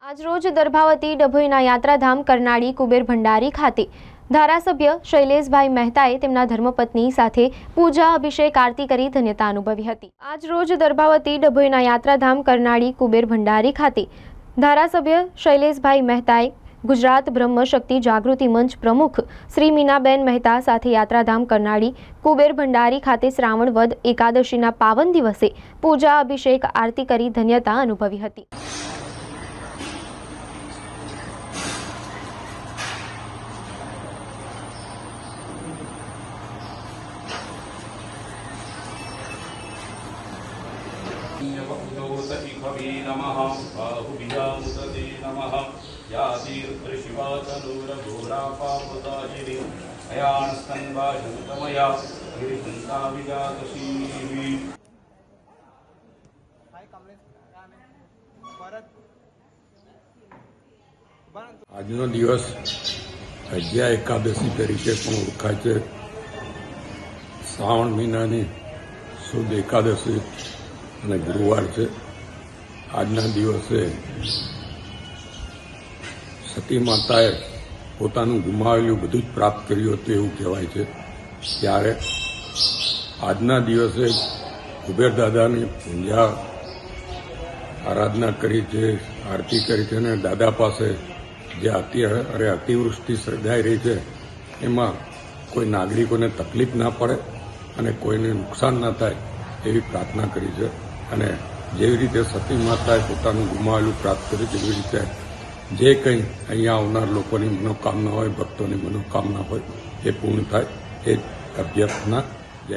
આજરોજ દર્ભાવતી ડભોઈના યાત્રાધામ કરનાળી કુબેર ભંડારી ખાતે ધારાસભ્ય શૈલેષભાઈ મહેતાએ તેમના ધર્મપત્ની સાથે પૂજા અભિષેક આરતી કરી ધન્યતા અનુભવી હતી। આજરોજ દર્ભાવતી ડભોઈના યાત્રાધામ કરનાળી કુબેર ભંડારી ખાતે ધારાસભ્ય શૈલેષભાઈ મહેતાએ ગુજરાત બ્રહ્મ શક્તિ જાગૃતિ મંચ પ્રમુખ શ્રી મીનાબેન મહેતા સાથે યાત્રાધામ કરનાળી કુબેર ભંડારી ખાતે શ્રાવણ વદ એકાદશીના પાવન દિવસે પૂજા અભિષેક આરતી કરી ધન્યતા અનુભવી હતી। नमः बाहुभ्यामुदते नमः या तीर्थशिवातनूरघोरापापदायिनी अयानस्तन्वाशन्तमया गिरिशन्ताविजातशीः। આજનો દિવસ અજ્ઞા એકાદશી તરીકે પણ ઓળખાય છે। શ્રાવણ મહિનાની શુદ્ધ એકાદશી અને ગુરુવાર છે। આજના દિવસે સતી માતાએ પોતાનું ગુમાવેલું બધું જ પ્રાપ્ત કર્યું હતું એવું કહેવાય છે। ત્યારે આજના દિવસે કુબેર દાદાની પૂજા આરાધના કરી છે, આરતી કરી છે અને દાદા પાસે જે અતિવૃષ્ટિ સર્જાઈ રહી છે એમાં કોઈ નાગરિકોને તકલીફ ના પડે અને કોઈને નુકસાન ના થાય એવી પ્રાર્થના કરી છે। અને જેવી રીતે સતી માતાએ પોતાનું ગુમાવેલું પ્રાપ્ત કર્યું તેવી રીતે જે કંઈ અહીંયા આવનાર લોકોની મનોકામના હોય, ભક્તોની મનોકામના હોય એ પૂર્ણ થાય એ જ અભ્યર્થના। જય